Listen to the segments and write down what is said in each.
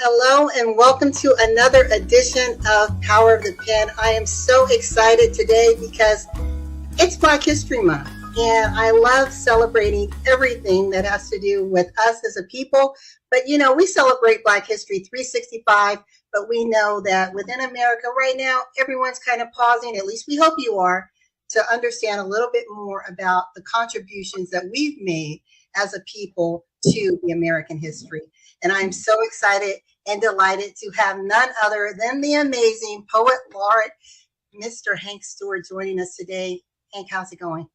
Hello and welcome to another edition of Power of the Pen. I am so excited today because it's Black History Month and I love celebrating everything that has to do with us as a people. But you know, we celebrate Black History 365, but we know that within America right now, everyone's kind of pausing, at least we hope you are, to understand a little bit more about the contributions that we've made as a people to the American history. And I'm so excited and delighted to have none other than the amazing Poet Laureate, Mr. Hank Stewart, joining us today. Hank, how's it going?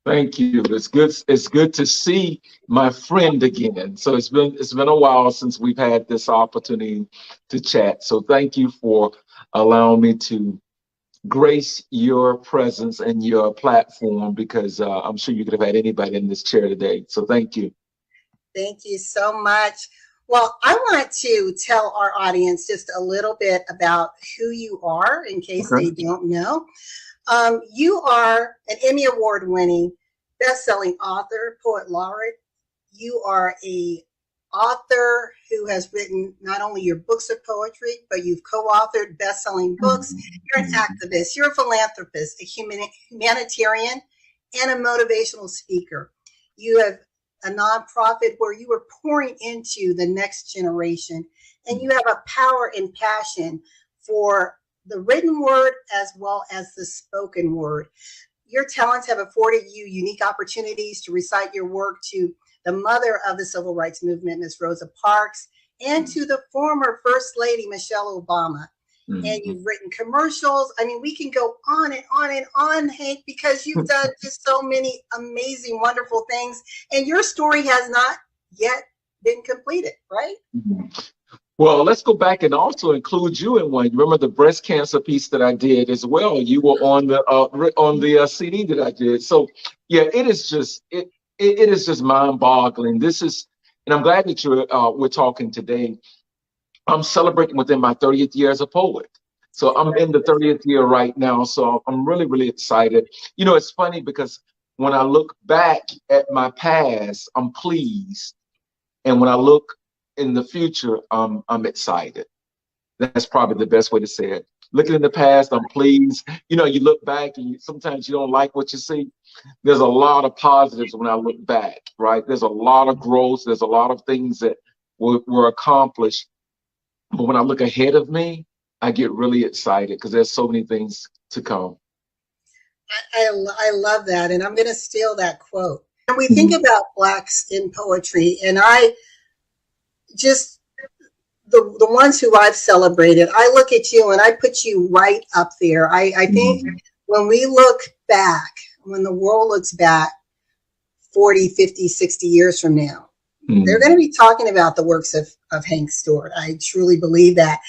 Thank you. It's good. It's good to see my friend again. So it's been a while since we've had this opportunity to chat. So thank you for allowing me to grace your presence and your platform, because I'm sure you could have had anybody in this chair today. So thank you. Thank you so much. Well, I want to tell our audience just a little bit about who you are in case they don't know. You are an Emmy Award-winning, best-selling author, Poet Laureate. You are an author who has written not only your books of poetry, but you've co-authored best-selling books. You're an activist. You're a philanthropist, a humanitarian, and a motivational speaker. You have a nonprofit where you are pouring into the next generation, and you have a power and passion for the written word as well as the spoken word. Your talents have afforded you unique opportunities to recite your work to the mother of the civil rights movement, Ms. Rosa Parks, and to the former First Lady, Michelle Obama. And you've written commercials. I mean, we can go on and on and on, Hank, because you've done just so many amazing, wonderful things. And your story has not yet been completed, right? Well, let's go back and also include you in one. Remember the breast cancer piece that I did as well? You were on the CD that I did. So yeah, it is just mind-boggling. And I'm glad that we're talking today. I'm celebrating within my 30th year as a poet. So I'm in the 30th year right now. So I'm really, really excited. You know, it's funny because when I look back at my past, I'm pleased. And when I look in the future, I'm excited. That's probably the best way to say it. Looking in the past, I'm pleased. You know, you look back and sometimes you don't like what you see. There's a lot of positives when I look back, right? There's a lot of growth. There's a lot of things that were accomplished. But when I look ahead of me, I get really excited because there's so many things to come. I love that. And I'm going to steal that quote. And we think about Blacks in poetry, and I just, the ones who I've celebrated, I look at you and I put you right up there. I think when we look back, when the world looks back 40, 50, 60 years from now, they're going to be talking about the works of Hank Stewart. I truly believe that.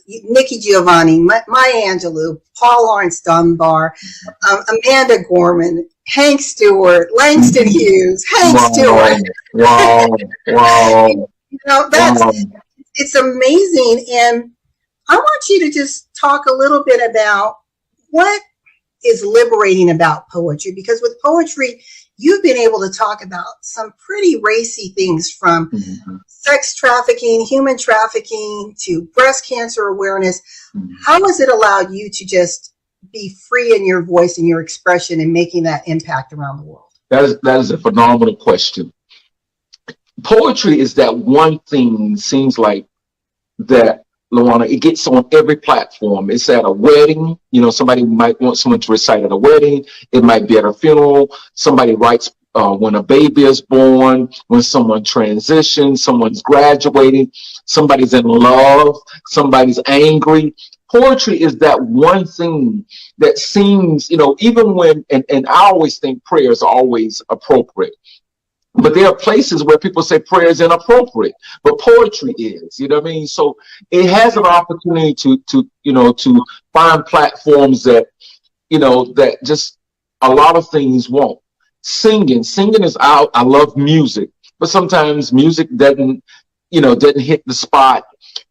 Nikki Giovanni, Maya Angelou, Paul Laurence Dunbar, Amanda Gorman, Hank Stewart, Langston Hughes, Hank Stewart. Wow. You know, it's amazing. And I want you to just talk a little bit about what is liberating about poetry, because with poetry, you've been able to talk about some pretty racy things, from sex trafficking, human trafficking, to breast cancer awareness. How has it allowed you to just be free in your voice and your expression and making that impact around the world? That is a phenomenal question. Poetry is that one thing, seems like, that, LaWanna, it gets on every platform. It's at a wedding. You know, somebody might want someone to recite at a wedding. It might be at a funeral. Somebody writes when a baby is born, when someone transitions, someone's graduating, somebody's in love, somebody's angry. Poetry is that one thing that seems, you know, even when, and I always think prayer is always appropriate. But there are places where people say prayer is inappropriate, but poetry is, you know what I mean? So it has an opportunity to find platforms that, you know, that just a lot of things won't. Singing is out. I love music, but sometimes music doesn't hit the spot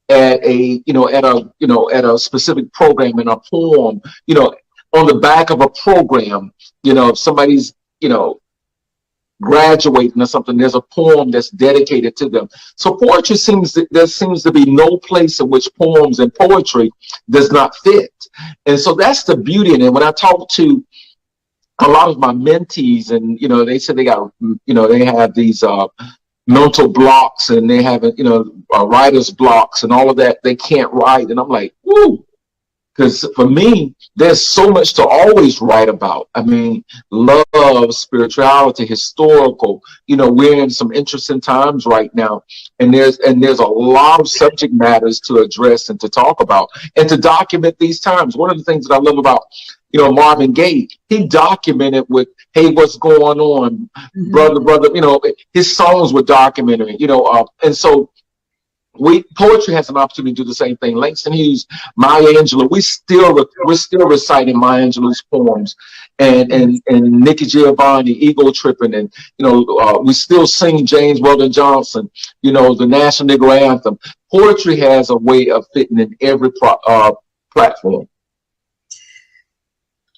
at a specific program, in a poem, you know, on the back of a program, you know, if somebody's, you know, graduating or something, there's a poem that's dedicated to them. So poetry there seems to be no place in which poems and poetry does not fit. And so that's the beauty in it. When I talk to a lot of my mentees, and they say they got, they have these mental blocks, and they have writer's blocks and all of that. They can't write, and I'm like, woo. Because for me, there's so much to always write about. I mean, love, spirituality, historical. We're in some interesting times right now, and there's a lot of subject matters to address and to talk about and to document these times. One of the things that I love about Marvin Gaye, he documented with, hey, what's going on, brother. His songs were documentary. And so. Poetry has an opportunity to do the same thing. Langston Hughes, Maya Angelou, we're still reciting Maya Angelou's poems, and Nikki Giovanni, Ego Tripping, and we still sing James Weldon Johnson, the National Negro Anthem. Poetry has a way of fitting in every platform.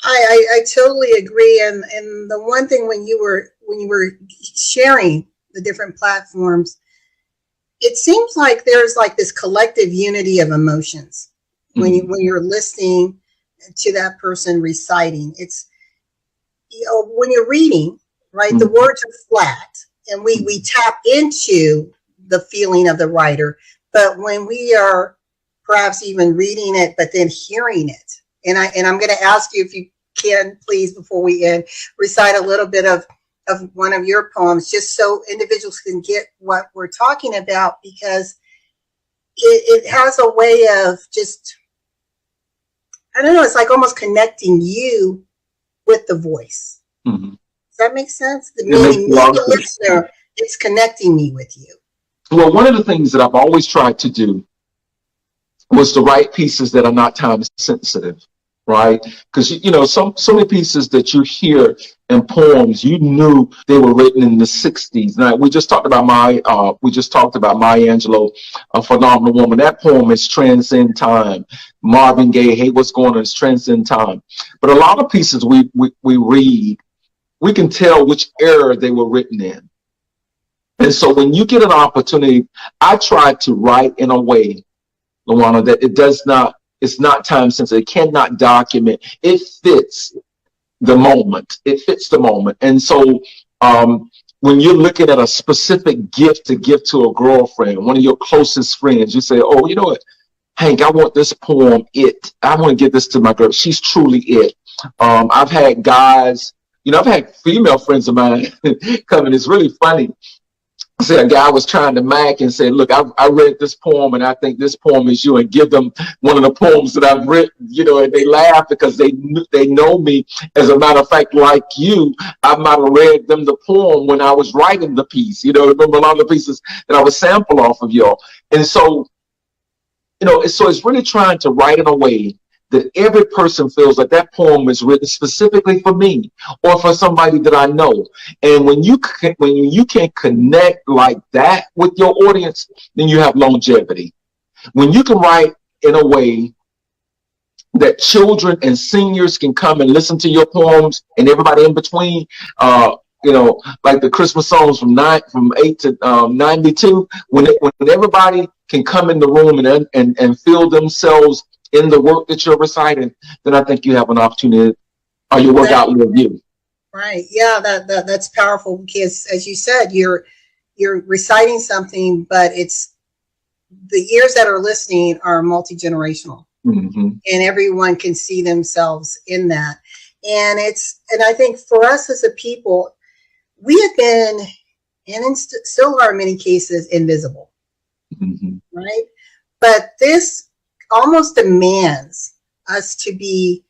I totally agree, and the one thing when you were sharing the different platforms, it seems like there's like this collective unity of emotions when you're listening to that person reciting. It's when you're reading, right? The words are flat, and we tap into the feeling of the writer. But when we are perhaps even reading it, but then hearing it, and I'm going to ask you if you can, please, before we end, recite a little bit of one of your poems, just so individuals can get what we're talking about, because it has a way of just, I don't know, it's like almost connecting you with the voice. Does that make sense? Meaning the listener, it's connecting me with you. Well, one of the things that I've always tried to do was to write pieces that are not time sensitive. Right? Because, so many pieces that you hear in poems, you knew they were written in the 60s. Now, we just talked about Maya Angelou, A Phenomenal Woman. That poem is transcend time. Marvin Gaye, Hey, What's Going On, is transcend time. But a lot of pieces we read, we can tell which era they were written in. And so when you get an opportunity, I try to write in a way, LaWanna, that it's not time sensitive. It cannot document. It fits the moment. And so when you're looking at a specific gift to give to a girlfriend, one of your closest friends, you say, oh, you know what, Hank, I want this poem, I want to give this to my girl. She's truly it. I've had guys, I've had female friends of mine come, and it's really funny. A guy was trying to mac and said, look, I read this poem, and I think this poem is you, and give them one of the poems that I've written, and they laugh because they know me. As a matter of fact, like you, I might have read them the poem when I was writing the piece. Remember a lot of the pieces that I would sample off of y'all. And so, so it's really trying to write in a way that every person feels like that poem is written specifically for me or for somebody that I know. And when you can connect like that with your audience, then you have longevity. When you can write in a way that children and seniors can come and listen to your poems, and everybody in between, like the Christmas songs from 8 to 92, when everybody can come in the room and feel themselves in the work that you're reciting, then I think you have an opportunity, or your work out with you. Right. Yeah, that's powerful, because as you said, you're reciting something, but it's the ears that are listening are multi-generational, and everyone can see themselves in that. And I think for us as a people, we have been, and still are in many cases, invisible, right? But this almost demands us to be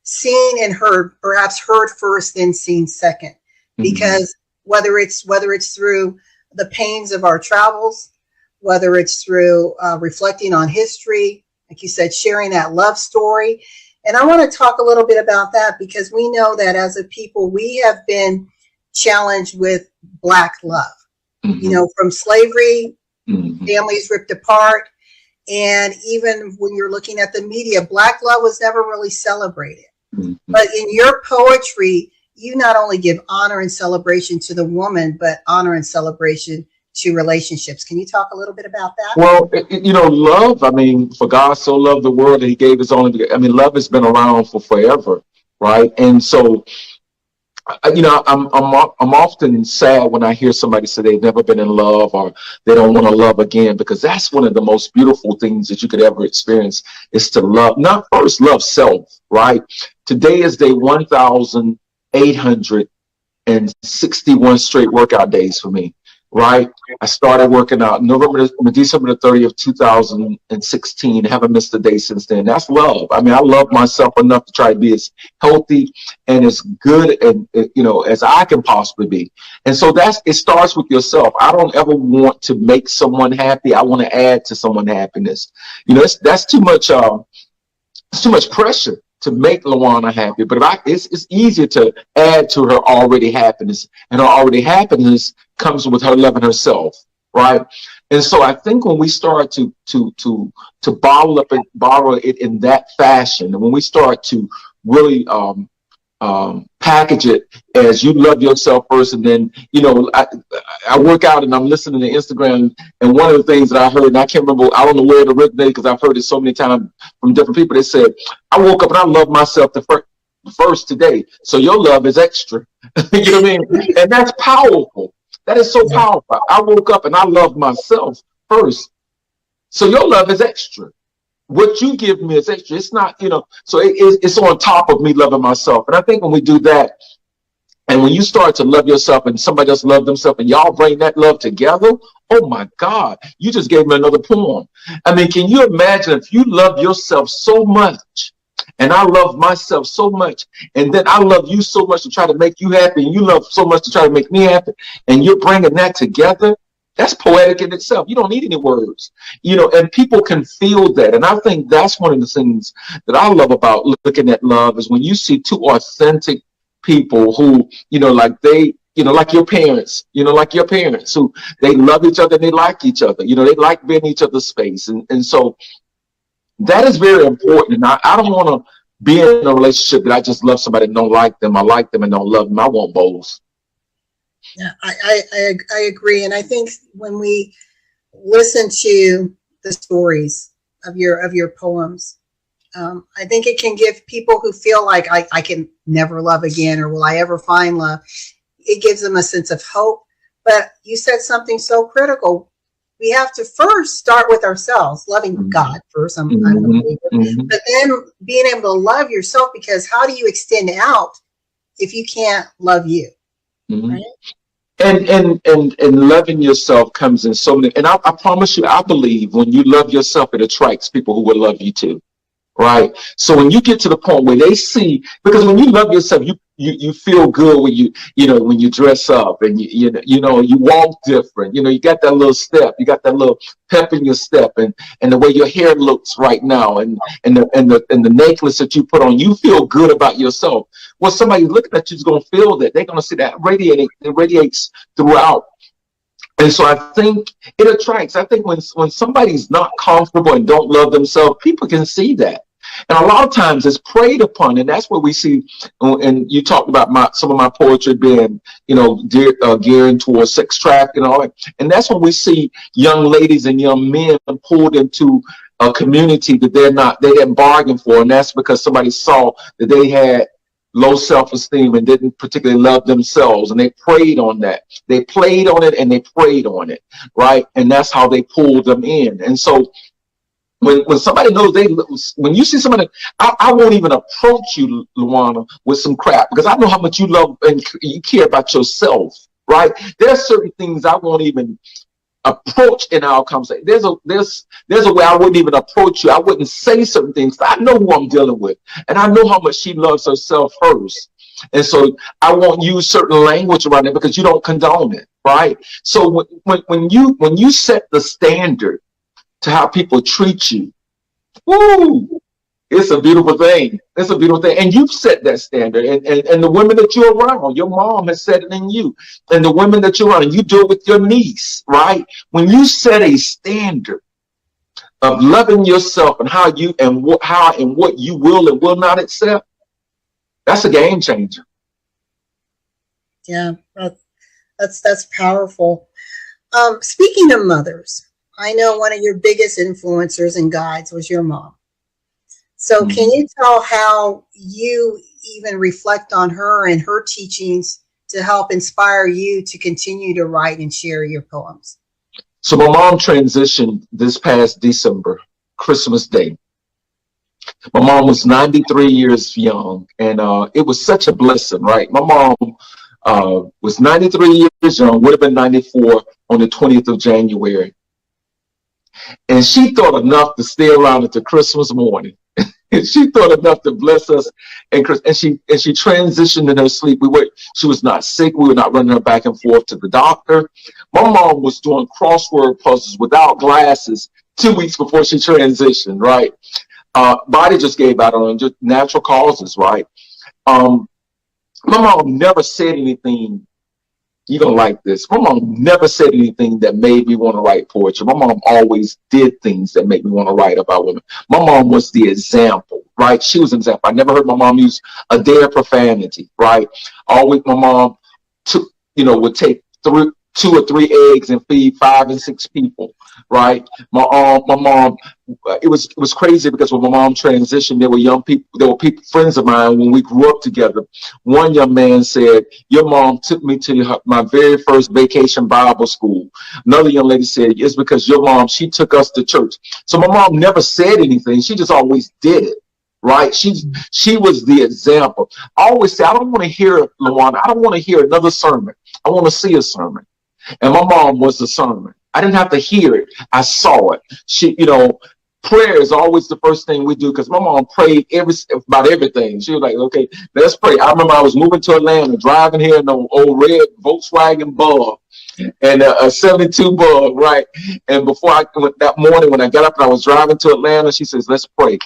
seen and heard, perhaps heard first, then seen second, because whether it's through the pains of our travels, whether it's through reflecting on history, like you said, sharing that love story. And I want to talk a little bit about that, because we know that as a people, we have been challenged with Black love, from slavery, families ripped apart. And even when you're looking at the media, Black love was never really celebrated. But in your poetry, you not only give honor and celebration to the woman, but honor and celebration to relationships. Can you talk a little bit about that? Well, love, I mean, for God so loved the world that he gave his only, I mean, love has been around for forever, right? And so, I'm often sad when I hear somebody say they've never been in love or they don't want to love again, because that's one of the most beautiful things that you could ever experience, is to love, not first love self, right? Today is day 1,861 straight workout days for me, right? I started working out December the 30th, 2016. Haven't missed a day since then. That's love. I mean, I love myself enough to try to be as healthy and as good and as I can possibly be. And so it starts with yourself. I don't ever want to make someone happy. I want to add to someone's happiness. That's too much. It's too much pressure to make LaWanna happy, but it's easier to add to her already happiness, and her already happiness comes with her loving herself, right? And so I think when we start to bottle it in that fashion, and when we start to really package it as you love yourself first, and then I work out and I'm listening to Instagram, and one of the things that I heard, and I can't remember, I don't know where it originated because I've heard it so many times from different people. They said, I woke up and I love myself the first today, so your love is extra. You know what I mean? And that's powerful. That is so powerful. I woke up and I love myself first, so your love is extra. What you give me is extra. It's not, so it's on top of me loving myself. And I think when we do that, and when you start to love yourself and somebody else love themselves, and y'all bring that love together, oh my God, you just gave me another poem. I mean, can you imagine if you love yourself so much, and I love myself so much, and then I love you so much to try to make you happy, and you love so much to try to make me happy, and you're bringing that together? That's poetic in itself. You don't need any words, and people can feel that. And I think that's one of the things that I love about looking at love, is when you see two authentic people who, like your parents, who they love each other and they like each other, they like being in each other's space. And so that is very important. And I don't want to be in a relationship that I just love somebody and don't like them. I like them and don't love them. I want both. Yeah, I agree. And I think when we listen to the stories of your poems, I think it can give people who feel like I can never love again, or will I ever find love? It gives them a sense of hope. But you said something so critical. We have to first start with ourselves, loving God first. I'm a believer. But then being able to love yourself, because how do you extend out if you can't love you? Right? And loving yourself comes in so many, and I promise you, I believe when you love yourself, it attracts people who will love you too, right? So when you get to the point where they see, because when you love yourself, you feel good when when you dress up and you walk different, you got that little step, you got that little pep in your step, and the way your hair looks right now, and the necklace that you put on, you feel good about yourself. Well, somebody looking at you is going to feel that. They're going to see that it radiates throughout. And so I think it attracts. I think when somebody's not comfortable and don't love themselves, people can see that. And a lot of times it's preyed upon, and that's what we see. And you talked about some of my poetry being, geared towards sex trafficking and all that. And that's when we see young ladies and young men pulled into a community that they didn't bargain for, and that's because somebody saw that they had low self-esteem and didn't particularly love themselves, and they preyed on that. They played on it and they preyed on it, right? And that's how they pulled them in. And so when somebody knows when you see somebody, I won't even approach you, LaWanna, with some crap, because I know how much you love and you care about yourself, right? There are certain things I won't even approach in our conversation. There's a way I wouldn't even approach you. I wouldn't say certain things. I know who I'm dealing with, and I know how much she loves herself first. And so I won't use certain language around it because you don't condone it, right? So when you set the standard to how people treat you, woo, it's a beautiful thing. It's a beautiful thing. And you've set that standard. And the women that you're around, your mom has set it in you. And the women that you're around, you do it with your niece, right? When you set a standard of loving yourself and how and what you will and will not accept, that's a game changer. Yeah, that's powerful. Speaking of mothers, I know one of your biggest influencers and guides was your mom. So can you tell how you even reflect on her and her teachings to help inspire you to continue to write and share your poems? So my mom transitioned this past December, Christmas Day. My mom was 93 years young, and it was such a blessing, right? My mom was 93 years young, would have been 94 on the 20th of January. And she thought enough to stay around until Christmas morning. And she thought enough to bless us, and she transitioned in her sleep. She was not sick. We were not running her back and forth to the doctor. My mom was doing crossword puzzles without glasses 2 weeks before she transitioned. Right, body just gave out on just natural causes. Right. My mom never said anything. You're gonna like this. My mom never said anything that made me want to write poetry. My mom always did things that made me want to write about women. My mom was the example, right? She was an example. I never heard my mom use a day of profanity, right? Always my mom would take 2 or 3 eggs and feed 5 and 6 people, right? My mom, it was crazy because when my mom transitioned, there were young people, friends of mine when we grew up together. One young man said, "Your mom took me to my very first vacation Bible school." Another young lady said, "It's because your mom, she took us to church." So my mom never said anything. She just always did it. Right? She was the example. I always say, I don't want to hear LaWanna. I don't want to hear another sermon. I want to see a sermon. And my mom was the sermon. I didn't have to hear it. I saw it. Prayer is always the first thing we do because my mom prayed about everything. She was like, "Okay, let's pray." I remember I was moving to Atlanta, driving here in an old red Volkswagen Bug and a 72 Bug, right? And that morning when I got up and I was driving to Atlanta, she says, "Let's pray."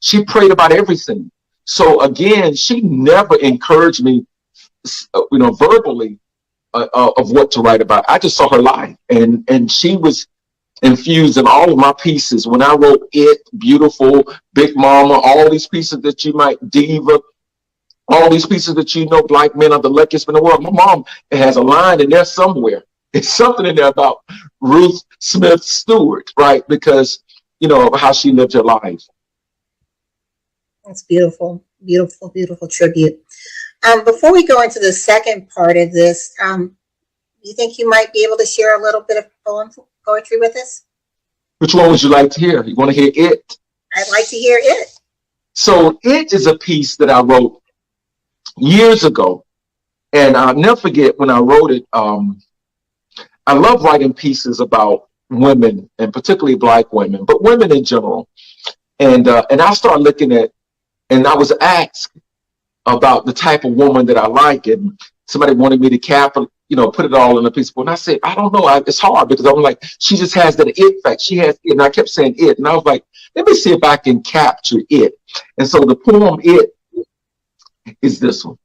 She prayed about everything. So again, she never encouraged me, verbally of what to write about. I just saw her life, and she was infused in all of my pieces. When I wrote It, Beautiful, Big Mama, all these pieces that you might, Diva, all these pieces that Black men are the luckiest in the world. My mom has a line in there somewhere. It's something in there about Ruth Smith Stewart, right? Because, of how she lived her life. That's beautiful, beautiful, beautiful tribute. Before we go into the second part of this, you think you might be able to share a little bit of poetry with us? Which one would you like to hear? You want to hear It? I'd like to hear It. So It is a piece that I wrote years ago. And I'll never forget when I wrote it. I love writing pieces about women, and particularly Black women, but women in general. And I started looking at, and I was asked about the type of woman that I like, and somebody wanted me to put it all in a piece. And I said, I don't know. It's hard because I'm like, she just has that it fact. She has it, and I kept saying it, and I was like, let me see if I can capture it. And so the poem It is this one.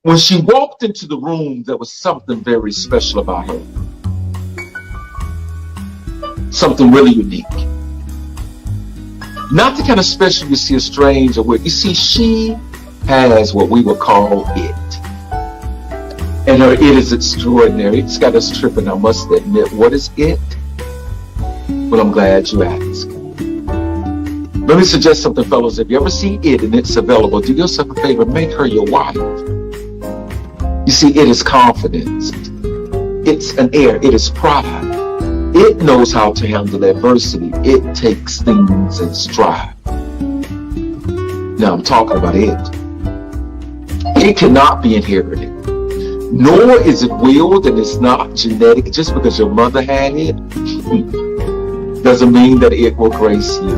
When she walked into the room, there was something very special about her. Something really unique. Not the kind of special you see a stranger with. You see, she has what we would call it. And her it is extraordinary. It's got us tripping, I must admit. What is it? Well, I'm glad you asked. Let me suggest something, fellows. If you ever see it and it's available, do yourself a favor, make her your wife. You see, it is confidence. It's an air. It is pride. It knows how to handle adversity. It takes things in stride. Now I'm talking about it. It cannot be inherited. Nor is it willed, and it's not genetic. Just because your mother had it doesn't mean that it will grace you.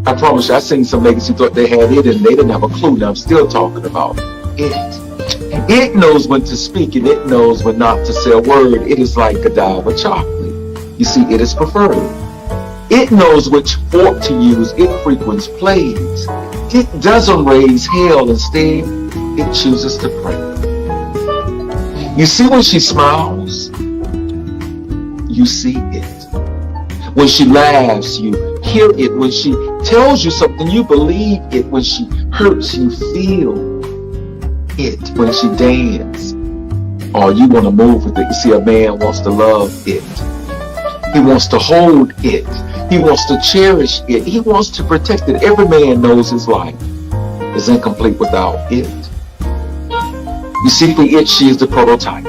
I promise you, I've seen some ladies who thought they had it and they didn't have a clue. Now I'm still talking about it. It knows when to speak and it knows when not to say a word. It is like Godiva chocolate. You see, it is preferred. It knows which fork to use. It frequents plays. It doesn't raise hell. Instead, it chooses to pray. You see, when she smiles, you see it. When she laughs, you hear it. When she tells you something, you believe it. When she hurts, you feel it when she dances, or you want to move with it. You see, a man wants to love it. He wants to hold it. He wants to cherish it. He wants to protect it. Every man knows his life is incomplete without it. You see, for it, she is the prototype.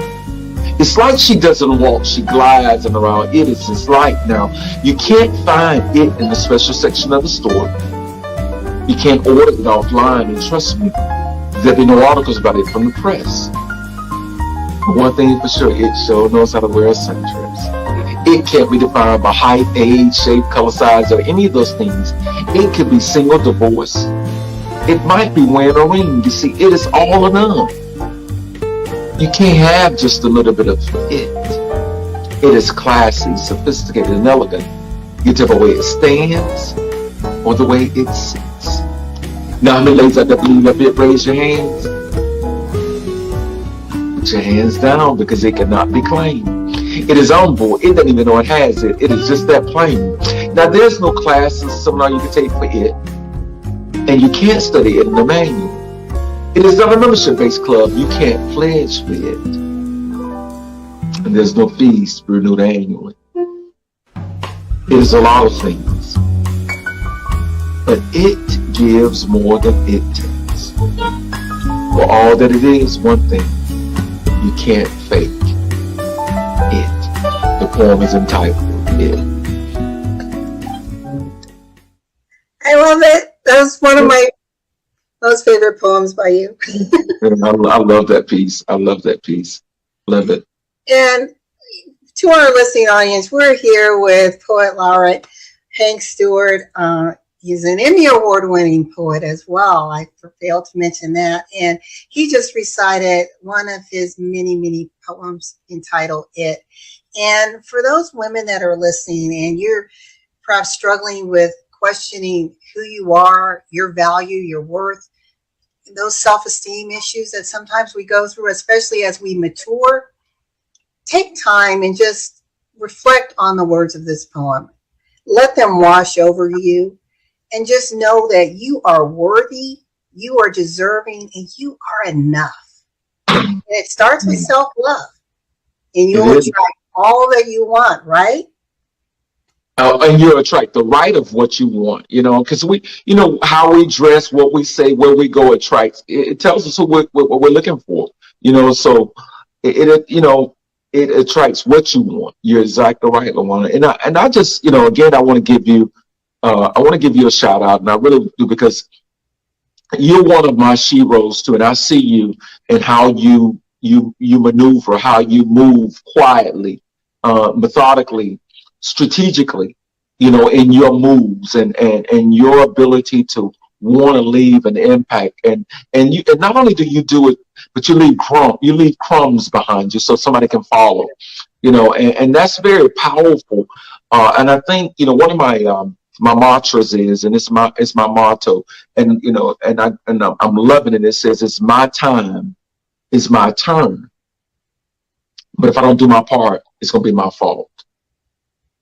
It's like she doesn't walk, she glides and around. It is his life. Now, you can't find it in the special section of the store. You can't order it offline, and trust me, there'll be no articles about it from the press. But one thing for sure, it sure knows how to wear a sundress. It can't be defined by height, age, shape, color, size, or any of those things. It could be single, divorce. It might be wearing a ring. You see, it is all or none. You can't have just a little bit of it. It is classy, sophisticated, and elegant. Either the way it stands or the way it sits. Now, how many ladies out there believe that it? Raise your hands. Put your hands down, because it cannot be claimed. It is on board. It doesn't even know it has it. It is just that plain. Now, there's no classes, seminar you can take for it, and you can't study it in the manual. It is not a membership-based club. You can't pledge for it. And there's no fees to be renewed annually. It is a lot of things. But it gives more than it takes. For all that it is, one thing, you can't fake it. The poem is entitled It. I love it. That's one of my most favorite poems by you. I love that piece. I love that piece. Love it. And to our listening audience, we're here with Poet Laureate Hank Stewart. He's an Emmy Award-winning poet as well. I failed to mention that. And he just recited one of his many, many poems entitled It. And for those women that are listening and you're perhaps struggling with questioning who you are, your value, your worth, those self-esteem issues that sometimes we go through, especially as we mature, take time and just reflect on the words of this poem. Let them wash over you, and just know that you are worthy, you are deserving, and you are enough. And it starts with self-love, and you'll attract all that you want, right? And you attract the right of what you want, because we, how we dress, what we say, where we go attracts. It tells us what we're looking for, so it attracts what you want. You're exactly right, LaWanna. And I just, again, I want to give you a shout out, and I really do, because you're one of my sheroes too, and I see you and how you maneuver, how you move quietly, methodically, strategically, in your moves and your ability to want to leave an impact. And not only do you do it, but you leave crumbs behind you so somebody can follow, and that's very powerful. And I think, one of my mantras is, and it's my motto, and I'm loving it. It says, it's my time, it's my turn. But if I don't do my part, it's going to be my fault.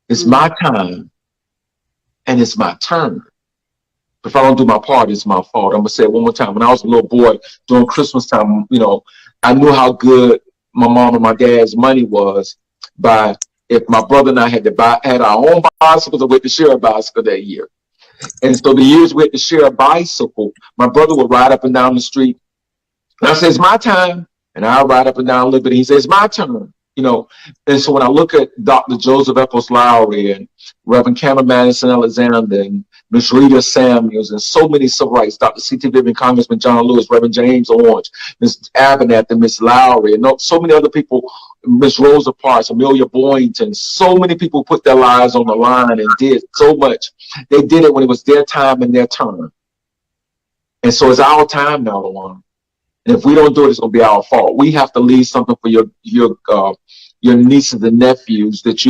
It's my time and it's my turn. But if I don't do my part, it's my fault. I'm going to say it one more time. When I was a little boy during Christmas time, I knew how good my mom and my dad's money was by if my brother and I had our own bicycles, or we had to share a bicycle that year. And so the years we had to share a bicycle, my brother would ride up and down the street. And I say, it's my time. And I'll ride up and down a little bit. And he says, it's my turn. And so when I look at Dr. Joseph Eccles Lowry and Reverend Cameron Madison Alexander and Miss Rita Samuels and so many civil rights, Dr. C.T. Vivian, Congressman John Lewis, Reverend James Orange, Miss Abernathy, Miss Lowry, and so many other people, Miss Rosa Parks, Amelia Boynton, so many people put their lives on the line and did so much. They did it when it was their time and their turn. And so it's our time now, LaWanna. And if we don't do it, it's going to be our fault. We have to leave something for your nieces and nephews that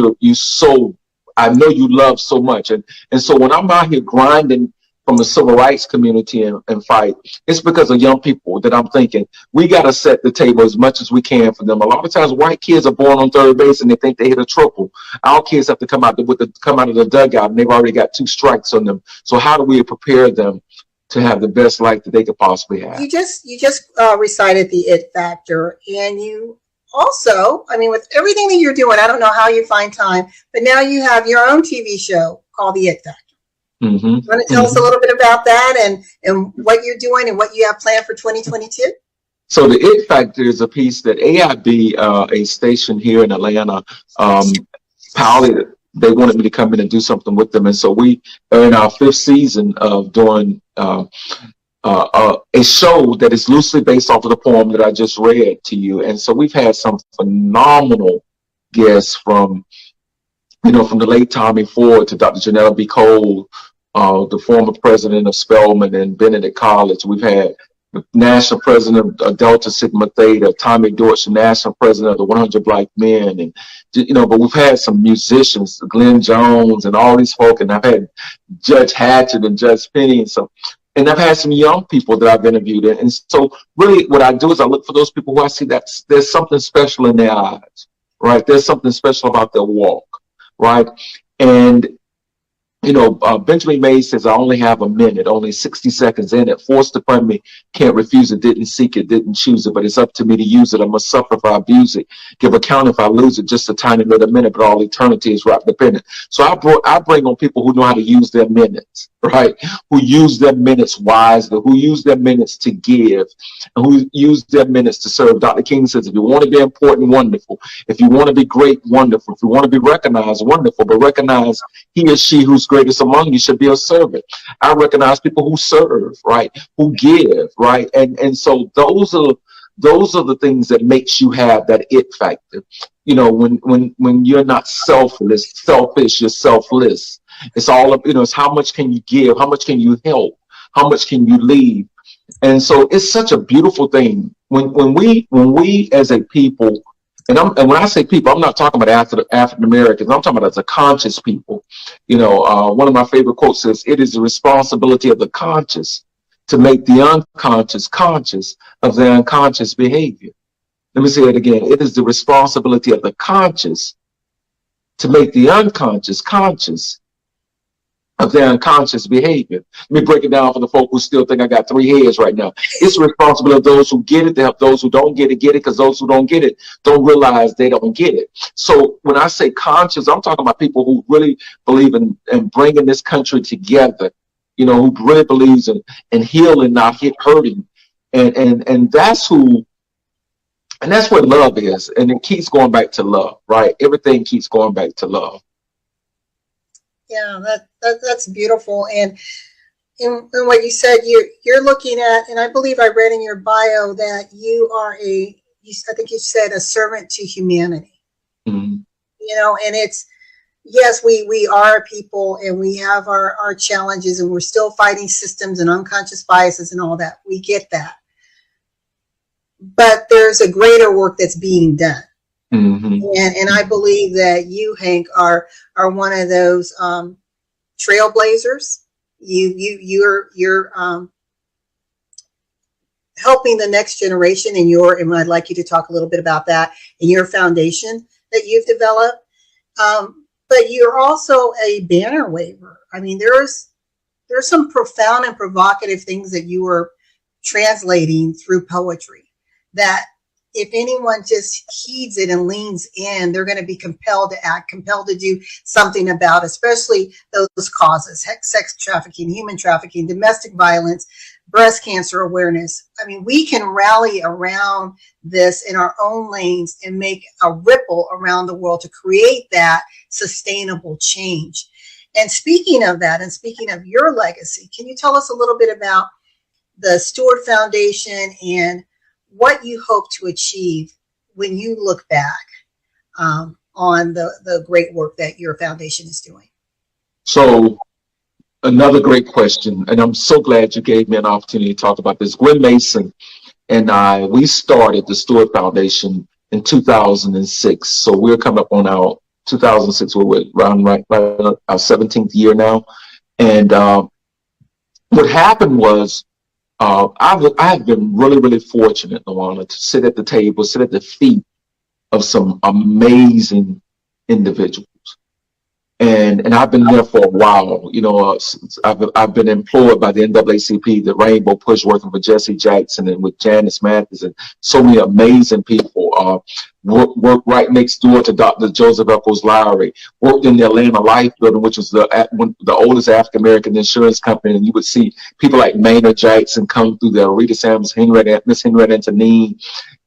I know you love so much. And so when I'm out here grinding from the civil rights community and fight, it's because of young people that I'm thinking we got to set the table as much as we can for them. A lot of times white kids are born on third base and they think they hit a triple. Our kids have to come out of the dugout and they've already got 2 strikes on them. So how do we prepare them to have the best life that they could possibly have. You just recited the it factor, and you also, I mean, with everything that you're doing, I don't know how you find time, but now you have your own TV show called The It Factor. Mm-hmm. You want to tell us a little bit about that and what you're doing and what you have planned for 2022? So The It Factor is a piece that AIB, a station here in Atlanta, piloted. They wanted me to come in and do something with them. And so we are in our 5th season of doing a show that is loosely based off of the poem that I just read to you. And so we've had some phenomenal guests from the late Tommy Ford to Dr. Janetta B. Cole, the former president of Spelman and Benedict College. We've had the national president of Delta Sigma Theta, Tommy Dortch, the national president of the 100 Black Men, and but we've had some musicians, Glenn Jones, and all these folk, and I've had Judge Hatchett and Judge Penny, and I've had some young people that I've interviewed, and so really what I do is I look for those people who I see that there's something special in their eyes, right? There's something special about their walk, right? And Benjamin Mays says, I only have a minute, only 60 seconds in it. Forced upon me, can't refuse it, didn't seek it, didn't choose it, but it's up to me to use it. I must suffer if I abuse it, give account if I lose it, just a tiny little minute, but all eternity is wrapped up in it. So I bring on people who know how to use their minutes, right? Who use their minutes wisely, who use their minutes to give, and who use their minutes to serve. Dr. King says, if you want to be important, wonderful. If you want to be great, wonderful. If you want to be recognized, wonderful. But recognize he or she who's greatest among you should be a servant. I recognize people who serve, right? Who give, right? And so those are the things that makes you have that it factor. When you're not selfish, you're selfless. It's all of, it's how much can you give? How much can you help? How much can you leave? And so it's such a beautiful thing when we as a people, and when I say people, I'm not talking about African Americans. I'm talking about as a conscious people. One of my favorite quotes says, "It is the responsibility of the conscious to make the unconscious conscious of their unconscious behavior." Let me say it again. It is the responsibility of the conscious to make the unconscious conscious of their unconscious behavior. Let me break it down for the folk who still think I got 3 heads right now. It's the responsibility of those who get it to help those who don't get it, because those who don't get it don't realize they don't get it. So when I say conscious, I'm talking about people who really believe in bringing this country together, who really believes in healing, not hurting. And that's who, and that's what love is. And it keeps going back to love, right? Everything keeps going back to love. Yeah, that's beautiful. And in what you said, you're looking at, and I believe I read in your bio that you are I think you said a servant to humanity. Mm-hmm. And it's, yes, we are people and we have our challenges and we're still fighting systems and unconscious biases and all that. We get that. But there's a greater work that's being done. Mm-hmm. And I believe that you, Hank, are one of those trailblazers. You're helping the next generation, and I'd like you to talk a little bit about that in your foundation that you've developed. But you're also a banner waver. I mean, there's some profound and provocative things that you were translating through poetry that if anyone just heeds it and leans in, they're going to be compelled to act, compelled to do something about, especially those causes: sex trafficking, human trafficking, domestic violence, breast cancer awareness. I mean, we can rally around this in our own lanes and make a ripple around the world to create that sustainable change. And speaking of that, and speaking of your legacy, can you tell us a little bit about the Stewart Foundation and what you hope to achieve when you look back on the great work that your foundation is doing? So another great question, and I'm so glad you gave me an opportunity to talk about this. Gwen Mason and we started the Stewart Foundation in 2006. So we're coming up on our 2006, we're around right our 17th year now. And what happened was, I have been really, really fortunate, LaWanna, to sit at the table, sit at the feet of some amazing individuals. And I've been there for a while. You know, I've been employed by the NAACP, the Rainbow Push, working for Jesse Jackson and with Janice Mathis and so many amazing people. Work right next door to Dr. Joseph Eccles Lowry. Worked in the Atlanta Life Building, which was the oldest African American insurance company, and you would see people like Maynard Jackson come through there, Rita Samuels, Miss Henrietta Antonine,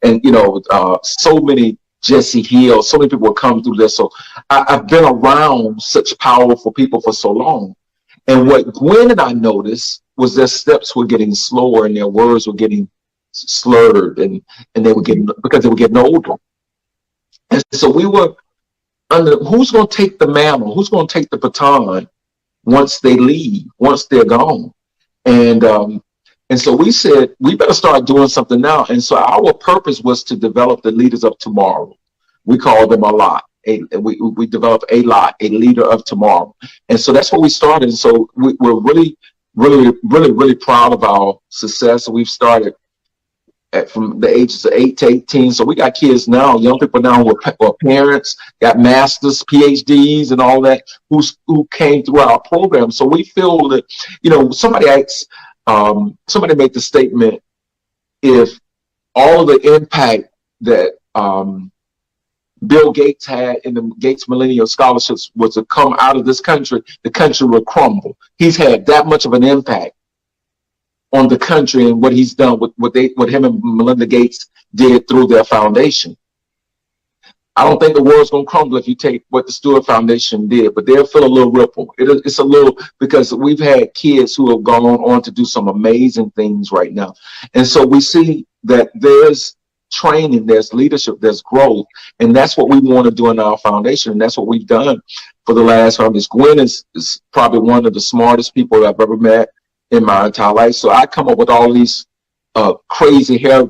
and so many. Jesse Hill, so many people would come through this. So I've been around such powerful people for so long. And what Gwen and I noticed was their steps were getting slower and their words were getting slurred, and they were getting, because they were getting older. And so we were under, who's going to take the mantle? Who's going to take the baton once they leave, once they're gone? And so we said, we better start doing something now. And so our purpose was to develop the leaders of tomorrow. We call them a lot. We developed a lot, a leader of tomorrow. And so that's what we started. And so we're really proud of our success. We've started from the ages of 8 to 18. So we got kids now, young people now who are parents, got masters, PhDs and all that, who came through our program. So we feel that, somebody asks, somebody made the statement, if all the impact that Bill Gates had in the Gates Millennial Scholarships was to come out of this country, the country would crumble. He's had that much of an impact on the country and what he's done with what him and Melinda Gates did through their foundation. I don't think the world's going to crumble if you take what the Stewart Foundation did, but they'll feel a little ripple. It's a little, because we've had kids who have gone on to do some amazing things right now. And so we see that there's training, there's leadership, there's growth. And that's what we want to do in our foundation. And that's what we've done for the last 5 years. Gwen is probably one of the smartest people I've ever met in my entire life. So I come up with all these crazy hair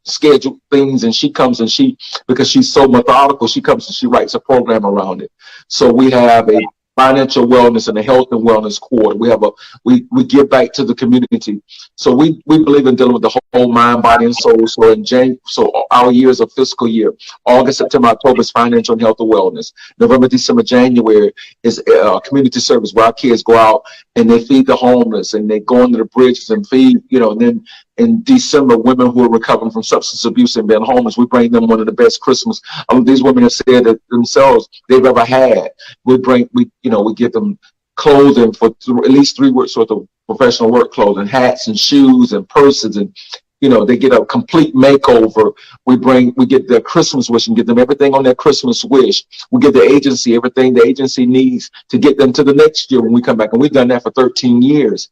scheduled things, and she comes and because she's so methodical, she comes and she writes a program around it. So we have a financial wellness and a health and wellness quarter. We have we give back to the community. So we believe in dealing with the whole mind, body, and soul. So our years of fiscal year, August, September, October is financial and health and wellness. November, December, January is community service, where our kids go out and they feed the homeless and they go under the bridges and feed, and then in December, women who are recovering from substance abuse and being homeless, we bring them one of the best Christmas. These women have said that themselves they've ever had. We give them clothing for at least 3 weeks worth of professional work clothing, hats and shoes and purses, and they get a complete makeover. We get their Christmas wish and give them everything on their Christmas wish. We give the agency everything the agency needs to get them to the next year when we come back, and we've done that for 13 years.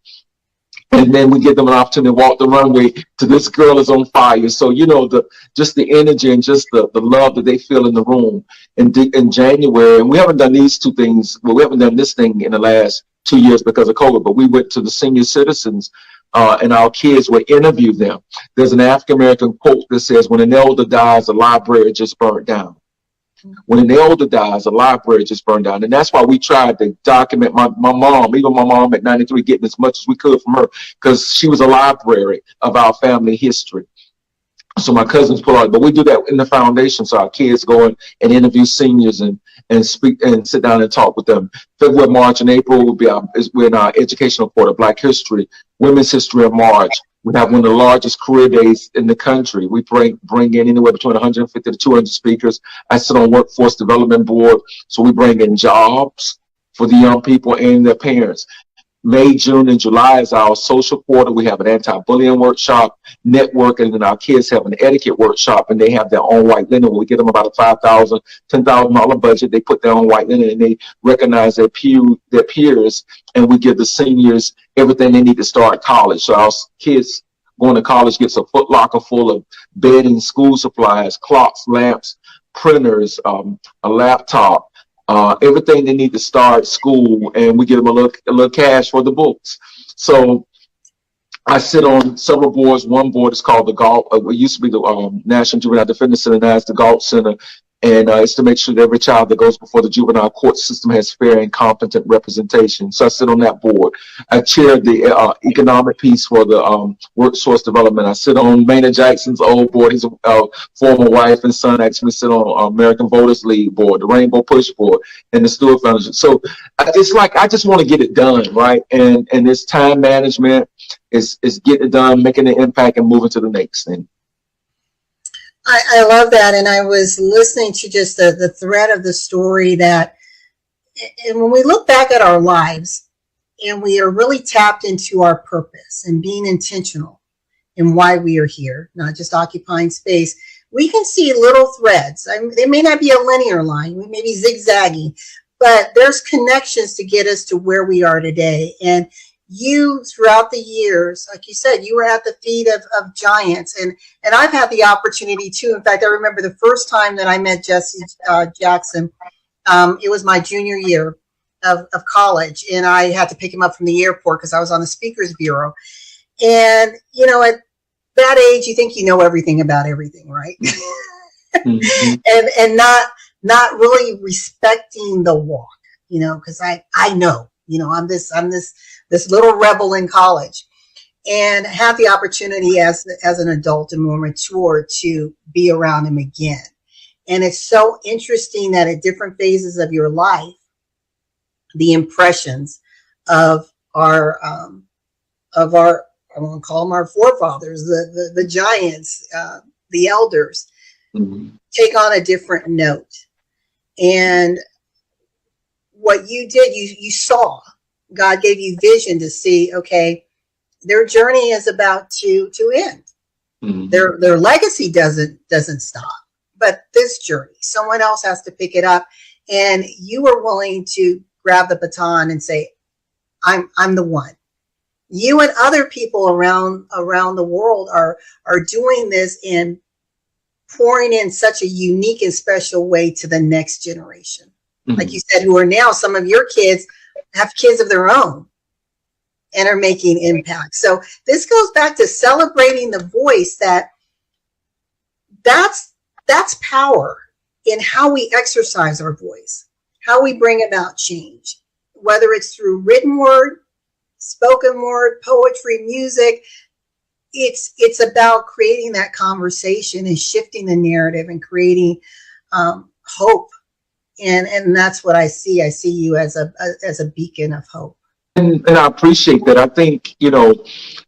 And then we give them an opportunity to walk the runway to This Girl Is on Fire. So, just the energy and just the love that they feel in the room in January. And we haven't done these 2 things. Well, we haven't done this thing in the last 2 years because of COVID, but we went to the senior citizens and our kids would interview them. There's an African-American quote that says, when an elder dies, the library just burnt down. When an elder dies, a library just burned down. And that's why we tried to document my mom, even my mom at 93, getting as much as we could from her, because she was a library of our family history. So my cousins pull out, but we do that in the foundation. So our kids go in and interview seniors and speak and sit down and talk with them. February, March, and April will be we're in our educational quarter, Black History, Women's History in March. We have one of the largest career days in the country. We bring in anywhere between 150 to 200 speakers. I sit on Workforce Development Board, so we bring in jobs for the young people and their parents. May, June, and July is our social quarter. We have an anti-bullying workshop, network, and then our kids have an etiquette workshop, and they have their own white linen. We give them about a $5,000, $10,000 budget. They put their own white linen, and they recognize their peers, and we give the seniors everything they need to start college. So our kids going to college gets a Foot Locker full of bedding, school supplies, clocks, lamps, printers, a laptop, everything they need to start school, and we give them a little cash for the books. So I sit on several boards. One board is called the Golf. It used to be the National Juvenile Defender Center. Now it's the Golf Center. And it's to make sure that every child that goes before the juvenile court system has fair and competent representation. So I sit on that board. I chair the economic piece for the workforce development. I sit on Maynard Jackson's old board. His former wife and son actually sit on American Voters League board, the Rainbow Push board, and the Stewart Foundation. So it's like I just want to get it done, right? And it's time management. It's getting it done, making an impact, and moving to the next thing. I love that. And I was listening to just the thread of the story that, and when we look back at our lives and we are really tapped into our purpose and being intentional in why we are here, not just occupying space, we can see little threads. They may not be a linear line, we may be zigzagging, but there's connections to get us to where we are today. And you, throughout the years, like you said, you were at the feet of giants, and I've had the opportunity too. In fact, I remember the first time that I met Jesse Jackson. It was my junior year of college, and I had to pick him up from the airport because I was on the speakers bureau. And you know, at that age, you think you know everything about everything, right? Mm-hmm. and not really respecting the walk, you know, because I know, you know, I'm this little rebel in college, and had the opportunity as an adult and more mature to be around him again. And it's so interesting that at different phases of your life, the impressions of our I want to call them our forefathers, the giants, the elders, mm-hmm. take on a different note. And what you did, you saw. God gave you vision to see, okay, their journey is about to end. Mm-hmm. Their legacy doesn't stop, but this journey, someone else has to pick it up. And you were willing to grab the baton and say, I'm the one. You and other people around the world are doing this and pouring in such a unique and special way to the next generation. Mm-hmm. Like you said, who are now, some of your kids have kids of their own and are making impact. So this goes back to celebrating the voice. That's power in how we exercise our voice, how we bring about change, whether it's through written word, spoken word, poetry, music. It's about creating that conversation and shifting the narrative and creating hope. And that's what I see. I see you as a beacon of hope. And I appreciate that. I think, you know,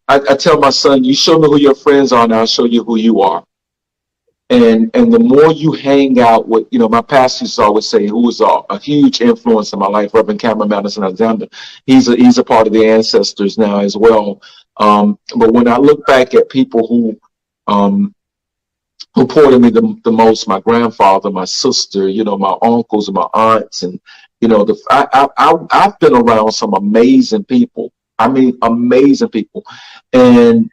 I tell my son, you show me who your friends are, and I'll show you who you are. And the more you hang out with, you know, my pastor used to always say, who was a huge influence in my life, Reverend Cameron Madison Alexander. He's a part of the ancestors now as well. But when I look back at people who poured in me the most, my grandfather, my sister, you know, my uncles and my aunts, and you know, I've been around some amazing people. I mean, amazing people. And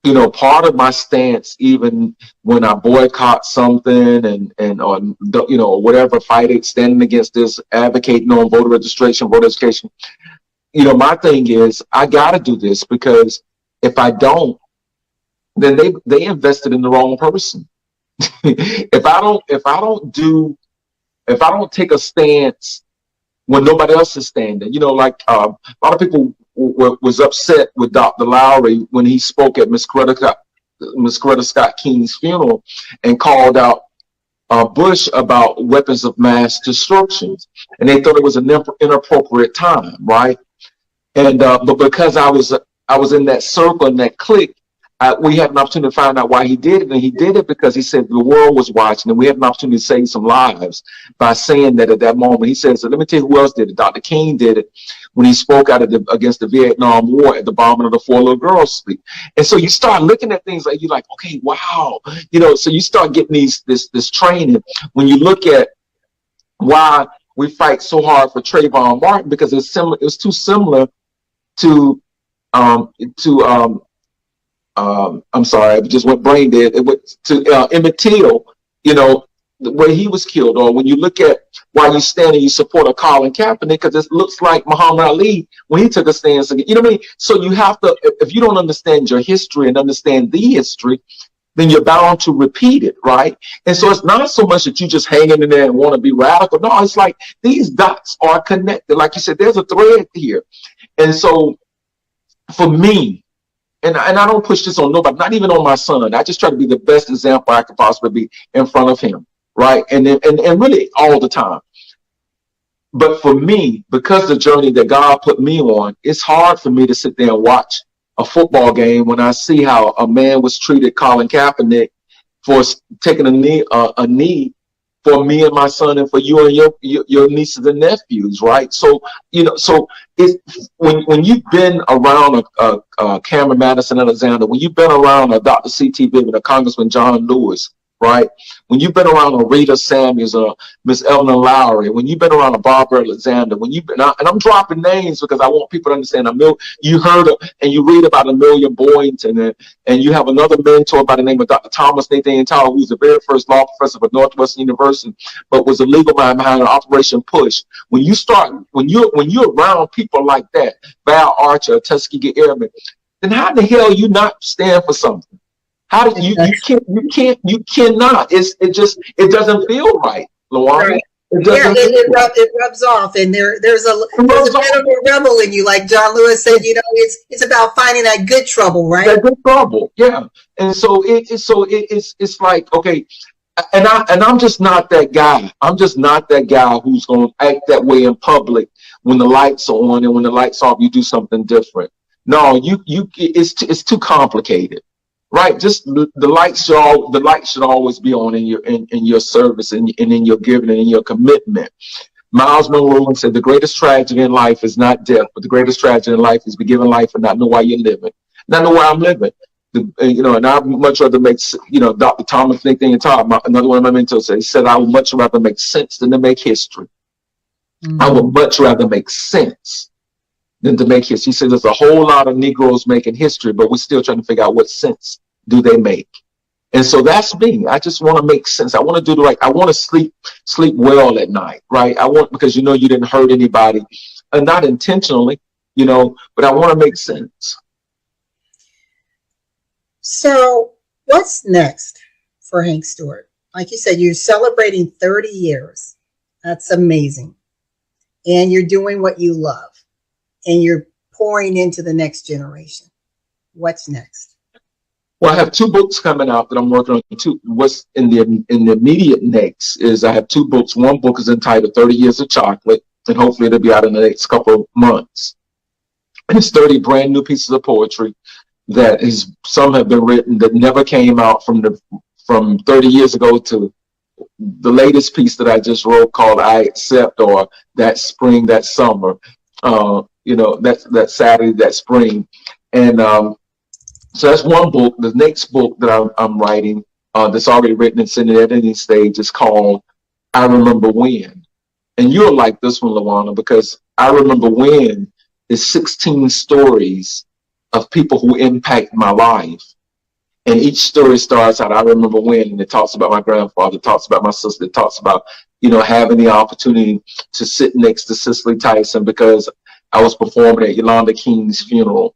you know, part of my stance, even when I boycott something and you know, whatever, fighting, standing against this, advocating on voter registration, voter education, you know, my thing is I got to do this, because if I don't, then they invested in the wrong person. If I don't take a stance when nobody else is standing, you know, like a lot of people was upset with Dr. Lowry when he spoke at Miss Coretta Scott King's funeral and called out Bush about weapons of mass destruction, and they thought it was an inappropriate time, right? And but because I was in that circle and that clique, we had an opportunity to find out why he did it, and he did it because he said the world was watching, and we had an opportunity to save some lives by saying that at that moment. He said, so let me tell you who else did it. Dr. King did it when he spoke out against the Vietnam War at the bombing of the 4 little girls' sleep. And so you start looking at things like, you're like, okay, wow, you know, so you start getting this training when you look at why we fight so hard for Trayvon Martin, because it's similar. It was too similar to I'm sorry, I just went brain dead. It went to Emmett Till, you know, where he was killed. Or when you look at why you stand and you support a Colin Kaepernick, because it looks like Muhammad Ali when he took a stance again. You know what I mean? So you have to, if you don't understand your history and understand the history, then you're bound to repeat it, right? And so it's not so much that you just hanging in there and want to be radical. No, it's like these dots are connected. Like you said, there's a thread here. And so for me, and I don't push this on nobody, not even on my son. I just try to be the best example I could possibly be in front of him, right? And really all the time. But for me, because the journey that God put me on, it's hard for me to sit there and watch a football game when I see how a man was treated, Colin Kaepernick, for taking a knee for me and my son and for you and your nieces and nephews, right? So, so it's when you've been around a Cameron Madison Alexander, when you've been around a Dr. C.T. Vivian, a Congressman John Lewis, right? When you've been around a Rita Samuels or Miss Evelyn Lowry, when you've been around a Barbara Alexander, when you've been, and I'm dropping names because I want people to understand. You heard and you read about Amelia Boynton, and you have another mentor by the name of Dr. Thomas Nathan Tower, who's the very first law professor at Northwestern University, but was a legal man behind Operation Push. When you're around people like that, Val Archer, Tuskegee Airmen, then how the hell you not stand for something? How do you cannot? It doesn't feel right, LaWanna. Right. It rubs off, and there's a bit of a rebel in you, like John Lewis said. It's about finding that good trouble, right? That good trouble, yeah. And so it's like, okay, and I'm just not that guy. I'm just not that guy who's going to act that way in public when the lights are on, and when the lights off, you do something different. No, it's too complicated. Right, just the lights should always be on in your service and in your giving and in your commitment. Miles Monroe said the greatest tragedy in life is not death, but the greatest tragedy in life is be given life and not know why you're living, not know why I'm living. And I'd much rather make, Dr. Thomas Nathan Todd, another one of my mentors said I would much rather make sense than to make history. Mm-hmm. I would much rather make sense than to make history. He said there's a whole lot of Negroes making history, but we're still trying to figure out what sense do they make. And so that's me. I just want to make sense. I want to do the right. I want to sleep well at night, right? Because you didn't hurt anybody, and not intentionally, but I want to make sense. So what's next for Hank Stewart? Like you said, you're celebrating 30 years. That's amazing. And you're doing what you love. And you're pouring into the next generation. What's next? Well, I have 2 books coming out that I'm working on. What's in the immediate next is I have 2 books. One book is entitled 30 Years of Chocolate, and hopefully it'll be out in the next couple of months. And it's 30 brand new pieces of poetry that some have been written that never came out from 30 years ago to the latest piece that I just wrote called I Accept, or That Spring, That Summer. That Saturday, that spring. And so that's one book. The next book that I'm writing, that's already written and sitting at editing stage, is called I Remember When. And you'll like this one, LaWanna, because I Remember When is 16 stories of people who impact my life. And each story starts out, I remember when, and it talks about my grandfather, it talks about my sister, it talks about, having the opportunity to sit next to Cicely Tyson because I was performing at Yolanda King's funeral.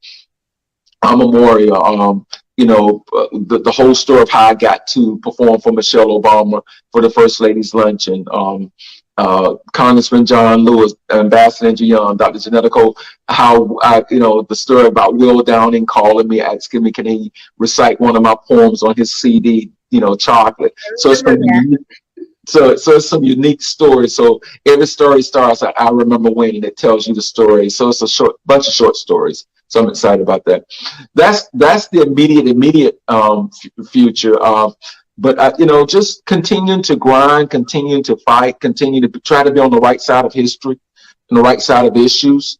A memorial, the whole story of how I got to perform for Michelle Obama for the First Lady's Luncheon, Congressman John Lewis, Ambassador Young, Dr. Janetta Cole, how the story about Will Downing calling me, asking me, can he recite one of my poems on his CD, Chocolate. So it's some unique stories. So every story starts at I Remember When, and it tells you the story. So it's a bunch of short stories. So I'm excited about that. That's the immediate future. But just continuing to grind, continuing to fight, continue to try to be on the right side of history, on the right side of issues.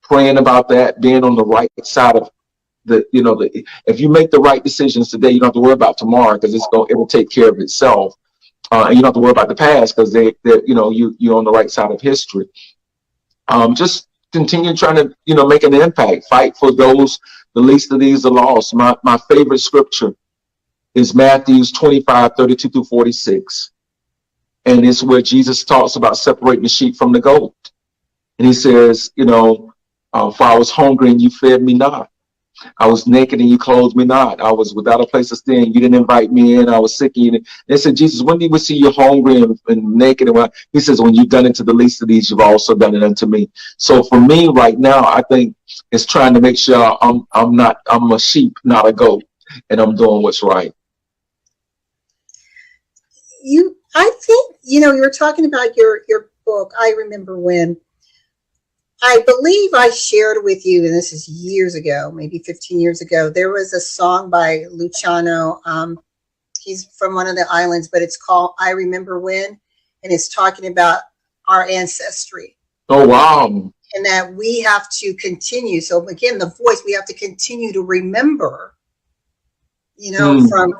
Praying about that, being on the right side of if you make the right decisions today, you don't have to worry about tomorrow because it'll take care of itself. And you don't have to worry about the past because you're on the right side of history. Just continue trying to make an impact, fight for those, the least of these are lost. My favorite scripture is Matthew 25:32-46. And it's where Jesus talks about separating the sheep from the goat. And he says, for I was hungry and you fed me not. I was naked and you clothed me not. I was without a place to stay and you didn't invite me in. I was sick and you didn't. They said, Jesus, when did we see you hungry and naked? And he says, when you've done it to the least of these, you've also done it unto me. So for me right now, I think it's trying to make sure I'm a sheep, not a goat, and I'm doing what's right. I think, you were talking about your book. I remember when, I believe I shared with you, and this is years ago, maybe 15 years ago, there was a song by Luciano. He's from one of the islands, but it's called I Remember When, and it's talking about our ancestry. Oh, wow. And that we have to continue. So again, the voice, we have to continue to remember, from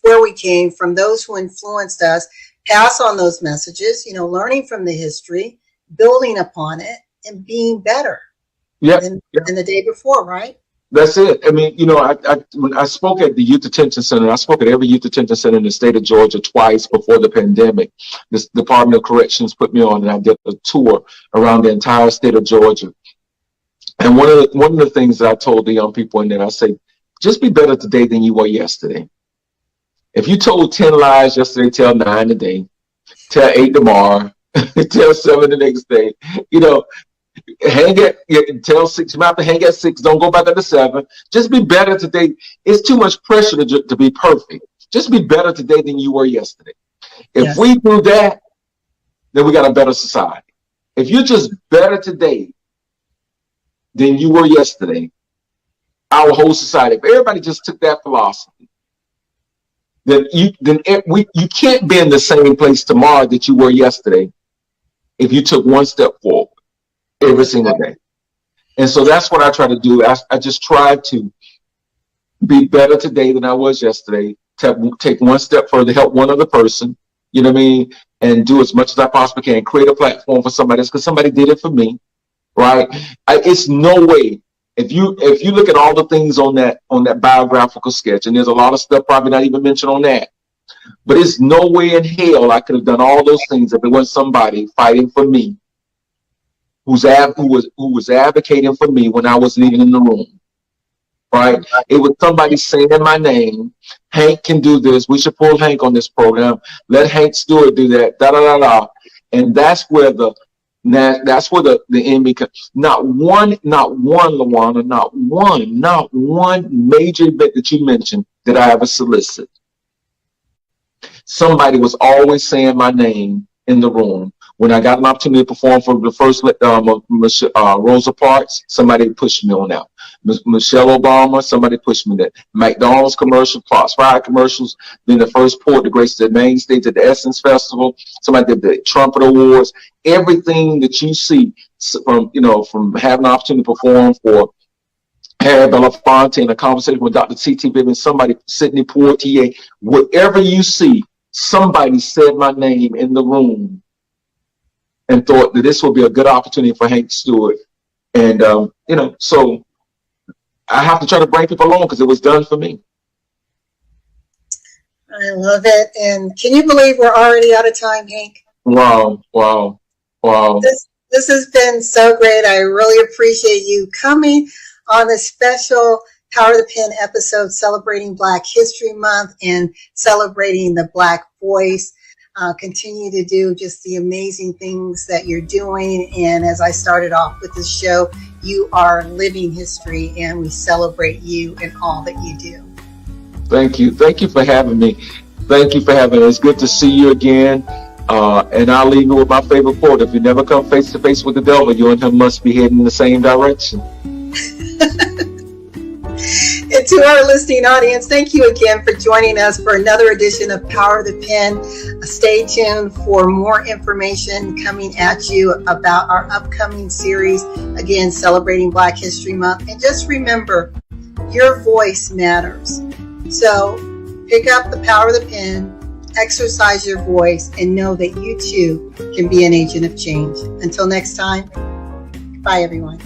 where we came, from those who influenced us, pass on those messages, learning from the history, building upon it, and being better than the day before, right? That's it. I mean, when I spoke at the Youth Detention Center, I spoke at every Youth Detention Center in the state of Georgia twice before the pandemic. This Department of Corrections put me on, and I did a tour around the entire state of Georgia. And one of the things that I told the young people in there, I say, just be better today than you were yesterday. If you told 10 lies yesterday, tell 9 today, tell 8 tomorrow, tell 7 the next day. Tell 6. You might have to hang at 6. Don't go back up to 7. Just be better today. It's too much pressure to be perfect. Just be better today than you were yesterday. If we do that, then we got a better society. If you're just better today than you were yesterday, our whole society, if everybody just took that philosophy, then you can't be in the same place tomorrow that you were yesterday if you took one step forward every single day. And so that's what I try to do. I just try to be better today than I was yesterday, to take one step further, help one other person, you know what I mean, and do as much as I possibly can, create a platform for somebody else because somebody did it for me, right? It's no way. If you look at all the things on that biographical sketch, and there's a lot of stuff probably not even mentioned on that, but it's no way in hell I could have done all those things if it wasn't somebody fighting for me, who was advocating for me when I wasn't even in the room, right? It was somebody saying my name. Hank can do this. We should pull Hank on this program. Let Hank Stewart do that. Da da da da. And that's where the Emmy. Not one, LaWanna, not one major event that you mentioned that I ever solicited. Somebody was always saying my name in the room. When I got an opportunity to perform for the first Rosa Parks, somebody pushed me on that. Michelle Obama, somebody pushed me that. McDonald's commercial, Fox 5 commercials, then the first Port to grace the main stage at the Essence Festival. Somebody did the Trumpet Awards. Everything that you see from having an opportunity to perform for Harry Belafonte in a conversation with Dr. T.T. Vivian, somebody, Sidney Poitier, whatever you see, somebody said my name in the room and thought that this would be a good opportunity for Hank Stewart. And, so I have to try to bring people along because it was done for me. I love it. And can you believe we're already out of time, Hank? Wow. This has been so great. I really appreciate you coming on this special Power of the Pen episode celebrating Black History Month and celebrating the Black voice. Continue to do just the amazing things that you're doing. And as I started off with this show, you are living history and we celebrate you and all that you do. Thank you. Thank you for having me. Thank you for having me. It's good to see you again. And I'll leave you with my favorite quote. If you never come face to face with the devil, you and him must be heading in the same direction. And to our listening audience, thank you again for joining us for another edition of Power of the Pen. Stay tuned for more information coming at you about our upcoming series, again, celebrating Black History Month. And just remember, your voice matters. So pick up the power of the pen, exercise your voice, and know that you too can be an agent of change. Until next time, bye everyone.